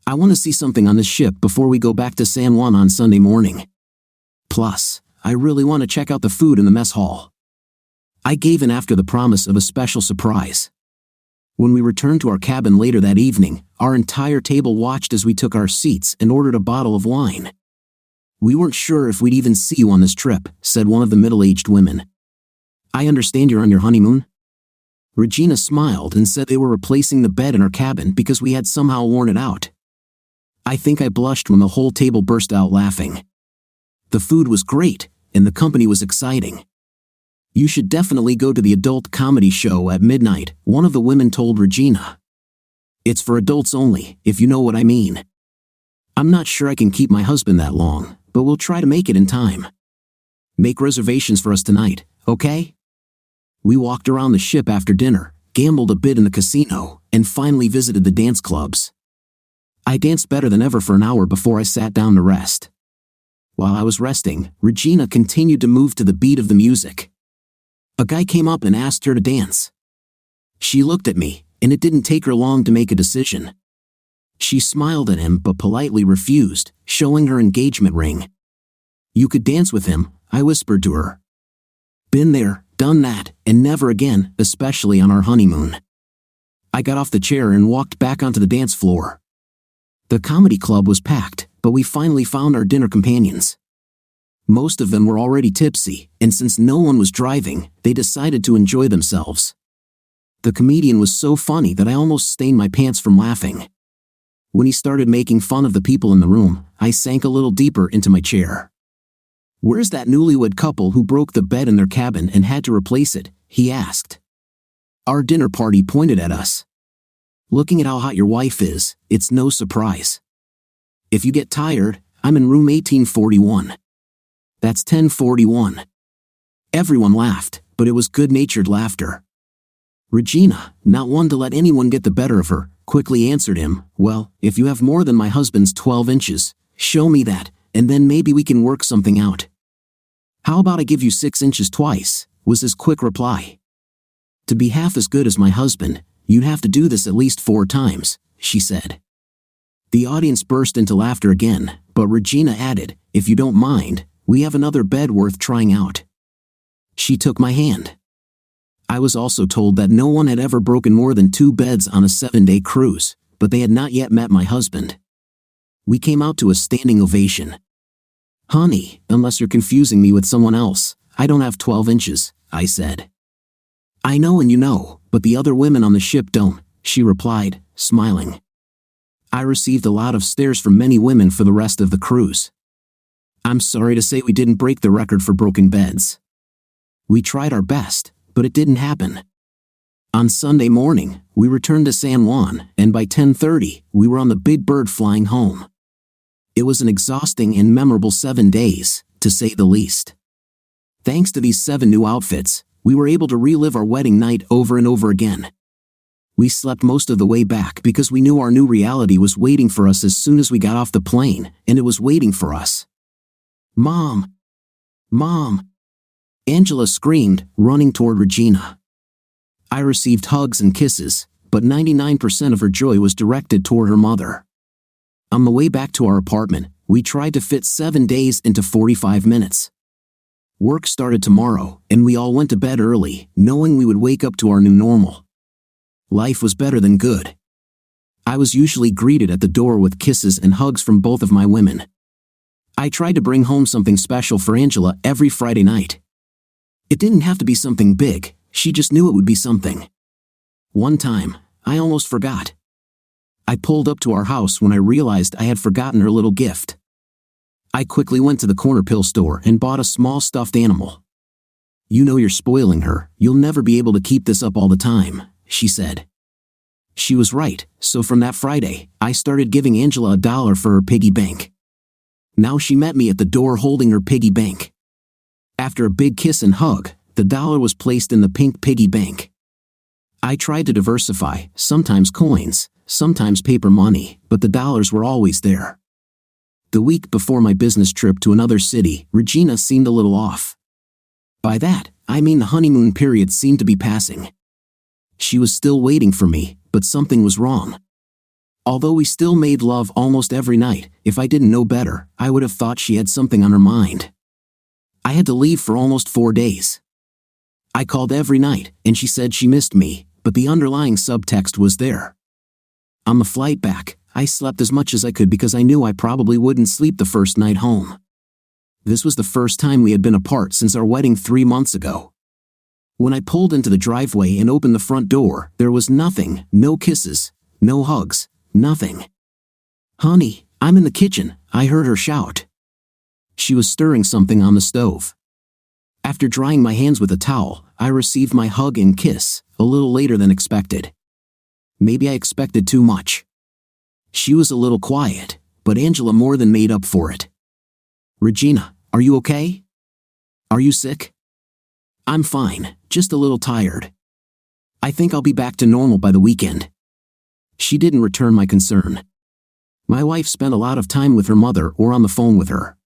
I want to see something on this ship before we go back to San Juan on Sunday morning. Plus, I really want to check out the food in the mess hall. I gave in after the promise of a special surprise. When we returned to our cabin later that evening, our entire table watched as we took our seats and ordered a bottle of wine. We weren't sure if we'd even see you on this trip, said one of the middle-aged women. I understand you're on your honeymoon? Regina smiled and said they were replacing the bed in our cabin because we had somehow worn it out. I think I blushed when the whole table burst out laughing. The food was great, and the company was exciting. You should definitely go to the adult comedy show at midnight, one of the women told Regina. It's for adults only, if you know what I mean. I'm not sure I can keep my husband that long, but we'll try to make it in time. Make reservations for us tonight, okay? We walked around the ship after dinner, gambled a bit in the casino, and finally visited the dance clubs. I danced better than ever for an hour before I sat down to rest. While I was resting, Regina continued to move to the beat of the music. A guy came up and asked her to dance. She looked at me, and it didn't take her long to make a decision. She smiled at him but politely refused, showing her engagement ring. "You could dance with him," I whispered to her. "Been there, done that, and never again, especially on our honeymoon." I got off the chair and walked back onto the dance floor. The comedy club was packed, but we finally found our dinner companions. Most of them were already tipsy, and since no one was driving, they decided to enjoy themselves. The comedian was so funny that I almost stained my pants from laughing. When he started making fun of the people in the room, I sank a little deeper into my chair. "Where's that newlywed couple who broke the bed in their cabin and had to replace it?" he asked. Our dinner party pointed at us. "Looking at how hot your wife is, it's no surprise. If you get tired, I'm in room 1841. That's 1041. Everyone laughed, but it was good-natured laughter. Regina, not one to let anyone get the better of her, quickly answered him, "Well, if you have more than my husband's 12 inches, show me that, and then maybe we can work something out." "How about I give you 6 inches twice?" was his quick reply. "To be half as good as my husband, you'd have to do this at least 4 times, she said. The audience burst into laughter again, but Regina added, "If you don't mind, we have another bed worth trying out." She took my hand. I was also told that no one had ever broken more than 2 beds on a 7-day cruise, but they had not yet met my husband. We came out to a standing ovation. "Honey, unless you're confusing me with someone else, I don't have 12 inches, I said. "I know and you know, but the other women on the ship don't," she replied, smiling. I received a lot of stares from many women for the rest of the cruise. I'm sorry to say we didn't break the record for broken beds. We tried our best, but it didn't happen. On Sunday morning, we returned to San Juan, and by 10:30, we were on the Big Bird flying home. It was an exhausting and memorable 7 days, to say the least. Thanks to these 7 new outfits, we were able to relive our wedding night over and over again. We slept most of the way back because we knew our new reality was waiting for us as soon as we got off the plane, and it was waiting for us. "Mom! Mom!" Angela screamed, running toward Regina. I received hugs and kisses, but 99% of her joy was directed toward her mother. On the way back to our apartment, we tried to fit 7 days into 45 minutes. Work started tomorrow, and we all went to bed early, knowing we would wake up to our new normal. Life was better than good. I was usually greeted at the door with kisses and hugs from both of my women. I tried to bring home something special for Angela every Friday night. It didn't have to be something big, she just knew it would be something. One time, I almost forgot. I pulled up to our house when I realized I had forgotten her little gift. I quickly went to the corner pill store and bought a small stuffed animal. "You know you're spoiling her, you'll never be able to keep this up all the time," she said. She was right, so from that Friday, I started giving Angela $1 for her piggy bank. Now she met me at the door holding her piggy bank. After a big kiss and hug, the $1 was placed in the pink piggy bank. I tried to diversify, sometimes coins, sometimes paper money, but the dollars were always there. The week before my business trip to another city, Regina seemed a little off. By that, I mean the honeymoon period seemed to be passing. She was still waiting for me, but something was wrong. Although we still made love almost every night, if I didn't know better, I would have thought she had something on her mind. I had to leave for almost 4 days. I called every night, and she said she missed me, but the underlying subtext was there. On the flight back, I slept as much as I could because I knew I probably wouldn't sleep the first night home. This was the first time we had been apart since our wedding 3 months ago. When I pulled into the driveway and opened the front door, there was nothing, no kisses, no hugs, nothing. "Honey, I'm in the kitchen," I heard her shout. She was stirring something on the stove. After drying my hands with a towel, I received my hug and kiss, a little later than expected. Maybe I expected too much. She was a little quiet, but Angela more than made up for it. "Regina, are you okay? Are you sick?" "I'm fine, just a little tired. I think I'll be back to normal by the weekend." She didn't return my concern. My wife spent a lot of time with her mother or on the phone with her.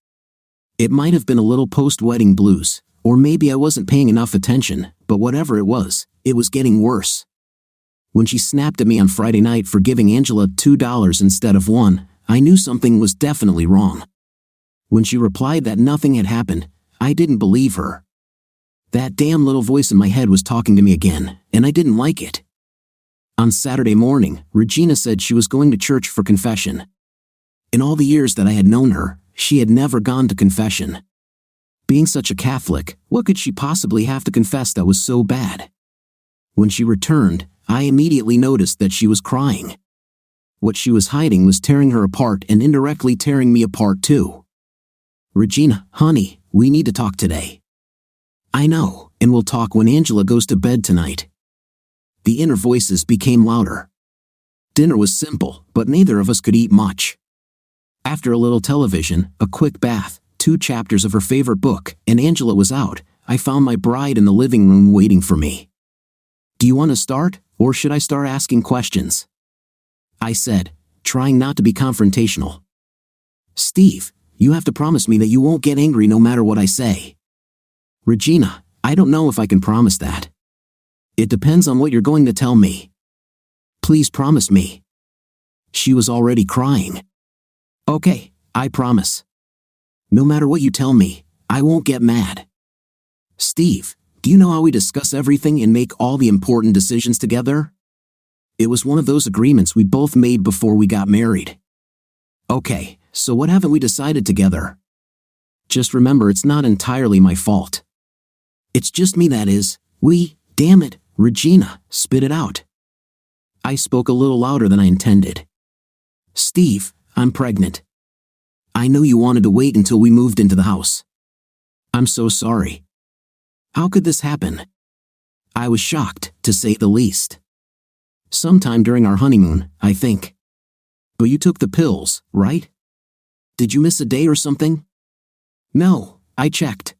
It might have been a little post-wedding blues, or maybe I wasn't paying enough attention, but whatever it was getting worse. When she snapped at me on Friday night for giving Angela $2 instead of $1, I knew something was definitely wrong. When she replied that nothing had happened, I didn't believe her. That damn little voice in my head was talking to me again, and I didn't like it. On Saturday morning, Regina said she was going to church for confession. In all the years that I had known her, she had never gone to confession. Being such a Catholic, what could she possibly have to confess that was so bad? When she returned, I immediately noticed that she was crying. What she was hiding was tearing her apart and indirectly tearing me apart too. "Regina, honey, we need to talk today." "I know, and we'll talk when Angela goes to bed tonight." The inner voices became louder. Dinner was simple, but neither of us could eat much. After a little television, a quick bath, 2 chapters of her favorite book, and Angela was out, I found my bride in the living room waiting for me. "Do you want to start, or should I start asking questions?" I said, trying not to be confrontational. "Steve, you have to promise me that you won't get angry no matter what I say." "Regina, I don't know if I can promise that. It depends on what you're going to tell me. Please promise me." She was already crying. "Okay, I promise. No matter what you tell me, I won't get mad." "Steve, do you know how we discuss everything and make all the important decisions together? It was one of those agreements we both made before we got married." "Okay, so what haven't we decided together?" "Just remember it's not entirely my fault. It's just me that is. Damn it, Regina, spit it out." I spoke a little louder than I intended. "Steve, I'm pregnant. I know you wanted to wait until we moved into the house. I'm so sorry. How could this happen?" I was shocked, to say the least. "Sometime during our honeymoon, I think. But you took the pills, right? Did you miss a day or something?" "No, I checked.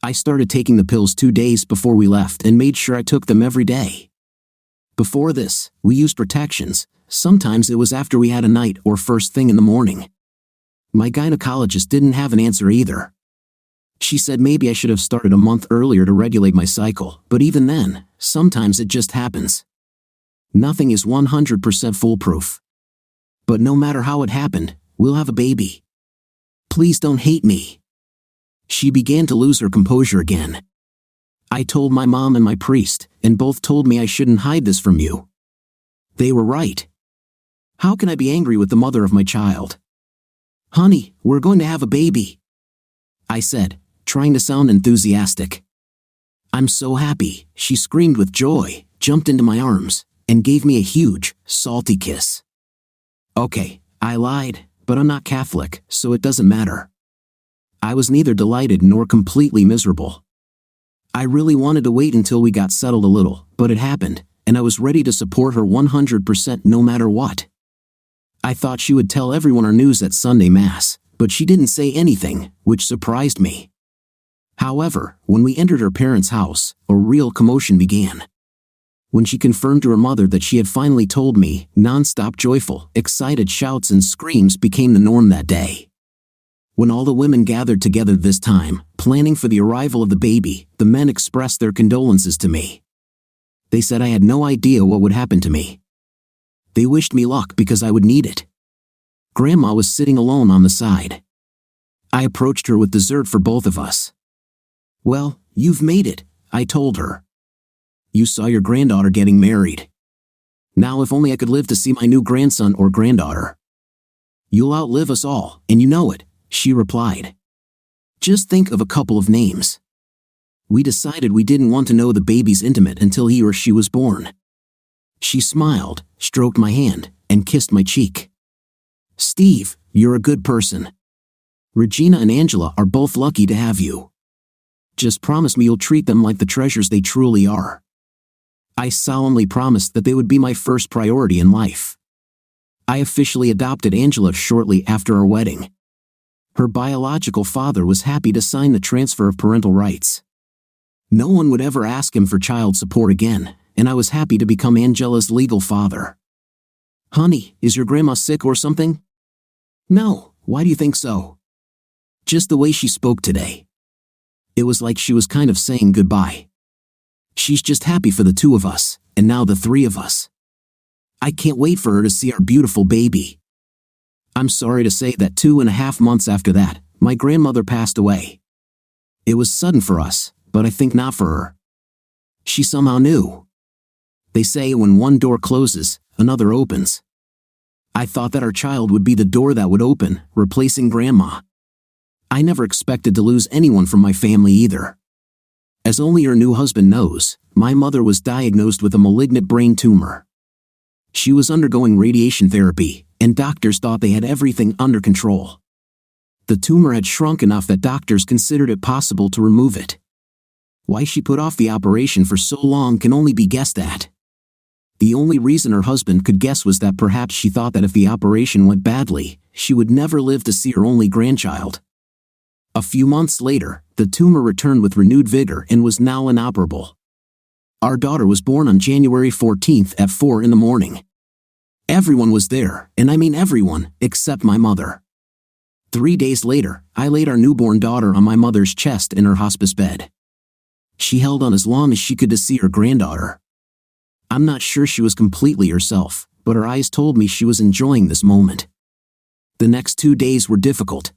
I started taking the pills 2 days before we left and made sure I took them every day. Before this, we used protections. Sometimes it was after we had a night or first thing in the morning." My gynecologist didn't have an answer either. She said maybe I should have started a month earlier to regulate my cycle, but even then, sometimes it just happens. Nothing is 100% foolproof. But no matter how it happened, we'll have a baby. Please don't hate me." She began to lose her composure again. "I told my mom and my priest, and both told me I shouldn't hide this from you. They were right. How can I be angry with the mother of my child?" "Honey, we're going to have a baby," I said, trying to sound enthusiastic. "I'm so happy," she screamed with joy, jumped into my arms, and gave me a huge, salty kiss. Okay, I lied, but I'm not Catholic, so it doesn't matter. I was neither delighted nor completely miserable. I really wanted to wait until we got settled a little, but it happened, and I was ready to support her 100% no matter what. I thought she would tell everyone our news at Sunday Mass, but she didn't say anything, which surprised me. However, when we entered her parents' house, a real commotion began. When she confirmed to her mother that she had finally told me, non-stop joyful, excited shouts and screams became the norm that day. When all the women gathered together this time, planning for the arrival of the baby, the men expressed their condolences to me. They said I had no idea what would happen to me. They wished me luck because I would need it. Grandma was sitting alone on the side. I approached her with dessert for both of us. "Well, you've made it," I told her. "You saw your granddaughter getting married. Now if only I could live to see my new grandson or granddaughter." "You'll outlive us all, and you know it," she replied. "Just think of a couple of names." We decided we didn't want to know the baby's intimate until he or she was born. She smiled, stroked my hand, and kissed my cheek. "Steve, you're a good person. Regina and Angela are both lucky to have you. Just promise me you'll treat them like the treasures they truly are." I solemnly promised that they would be my first priority in life. I officially adopted Angela shortly after our wedding. Her biological father was happy to sign the transfer of parental rights. No one would ever ask him for child support again, and I was happy to become Angela's legal father. "Honey, is your grandma sick or something?" "No, why do you think so?" Just the way she spoke today. It was like she was kind of saying goodbye. She's just happy for the two of us, and now the three of us. I can't wait for her to see our beautiful baby. I'm sorry to say that 2.5 months after that, my grandmother passed away. It was sudden for us, but I think not for her. She somehow knew. They say when one door closes, another opens. I thought that our child would be the door that would open, replacing Grandma. I never expected to lose anyone from my family either. As only her new husband knows, my mother was diagnosed with a malignant brain tumor. She was undergoing radiation therapy, and doctors thought they had everything under control. The tumor had shrunk enough that doctors considered it possible to remove it. Why she put off the operation for so long can only be guessed at. The only reason her husband could guess was that perhaps she thought that if the operation went badly, she would never live to see her only grandchild. A few months later, the tumor returned with renewed vigor and was now inoperable. Our daughter was born on January 14th at 4 a.m. Everyone was there, and I mean everyone, except my mother. 3 days later, I laid our newborn daughter on my mother's chest in her hospice bed. She held on as long as she could to see her granddaughter. I'm not sure she was completely herself, but her eyes told me she was enjoying this moment. The next 2 days were difficult.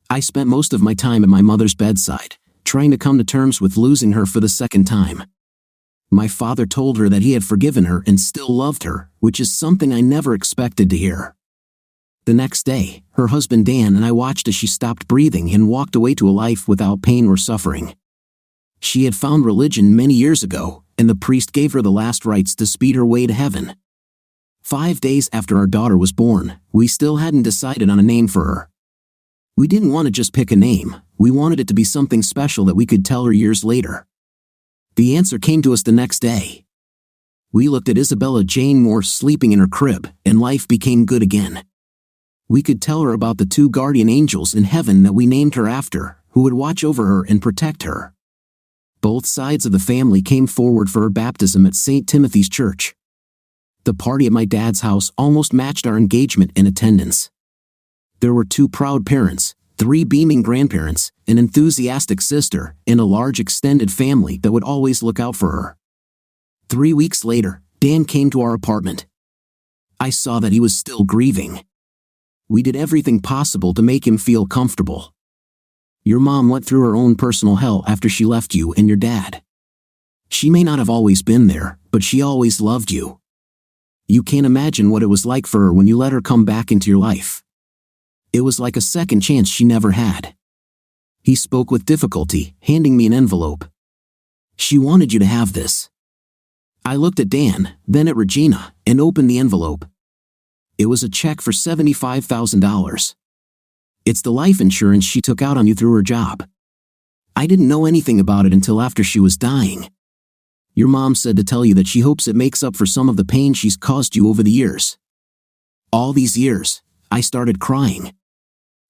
I spent most of my time at my mother's bedside, trying to come to terms with losing her for the second time. My father told her that he had forgiven her and still loved her, which is something I never expected to hear. The next day, her husband Dan and I watched as she stopped breathing and walked away to a life without pain or suffering. She had found religion many years ago, and the priest gave her the last rites to speed her way to heaven. 5 days after our daughter was born, we still hadn't decided on a name for her. We didn't want to just pick a name, we wanted it to be something special that we could tell her years later. The answer came to us the next day. We looked at Isabella Jane Moore sleeping in her crib, and life became good again. We could tell her about the 2 guardian angels in heaven that we named her after, who would watch over her and protect her. Both sides of the family came forward for her baptism at St. Timothy's Church. The party at my dad's house almost matched our engagement in attendance. There were 2 proud parents, 3 beaming grandparents, an enthusiastic sister, and a large extended family that would always look out for her. 3 weeks later, Dan came to our apartment. I saw that he was still grieving. We did everything possible to make him feel comfortable. Your mom went through her own personal hell after she left you and your dad. She may not have always been there, but she always loved you. You can't imagine what it was like for her when you let her come back into your life. It was like a second chance she never had. He spoke with difficulty, handing me an envelope. She wanted you to have this. I looked at Dan, then at Regina, and opened the envelope. It was a check for $75,000. It's the life insurance she took out on you through her job. I didn't know anything about it until after she was dying. Your mom said to tell you that she hopes it makes up for some of the pain she's caused you over the years. All these years, I started crying.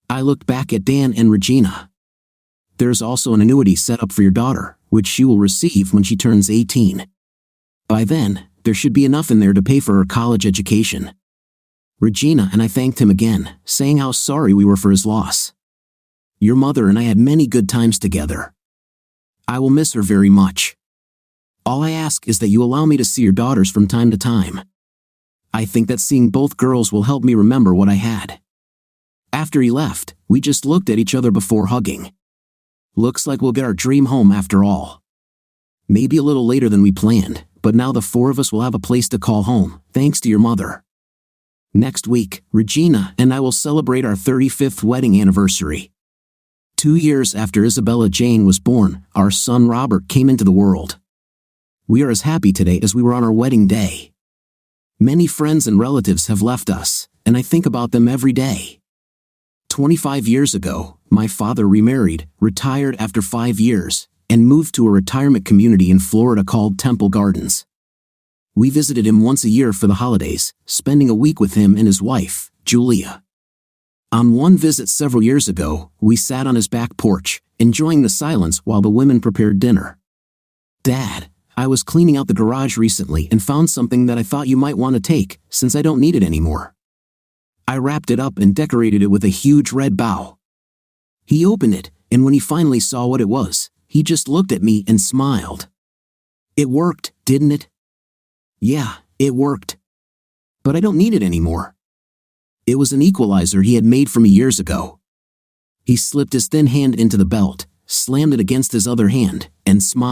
I looked back at Dan and Regina. There's also an annuity set up for your daughter, which she will receive when she turns 18. By then, there should be enough in there to pay for her college education. Regina and I thanked him again, saying how sorry we were for his loss. Your mother and I had many good times together. I will miss her very much. All I ask is that you allow me to see your daughters from time to time. I think that seeing both girls will help me remember what I had. After he left, we just looked at each other before hugging. Looks like we'll get our dream home after all. Maybe a little later than we planned, but now the 4 of us will have a place to call home, thanks to your mother. Next week, Regina and I will celebrate our 35th wedding anniversary. 2 years after Isabella Jane was born, our son Robert came into the world. We are as happy today as we were on our wedding day. Many friends and relatives have left us, and I think about them every day. 25 years ago, my father remarried, retired after 5 years, and moved to a retirement community in Florida called Temple Gardens. We visited him once a year for the holidays, spending a week with him and his wife, Julia. On one visit several years ago, we sat on his back porch, enjoying the silence while the women prepared dinner. Dad, I was cleaning out the garage recently and found something that I thought you might want to take, since I don't need it anymore. I wrapped it up and decorated it with a huge red bow. He opened it, and when he finally saw what it was, he just looked at me and smiled. It worked, didn't it? Yeah, it worked. But I don't need it anymore. It was an equalizer he had made for me years ago. He slipped his thin hand into the belt, slammed it against his other hand, and smiled.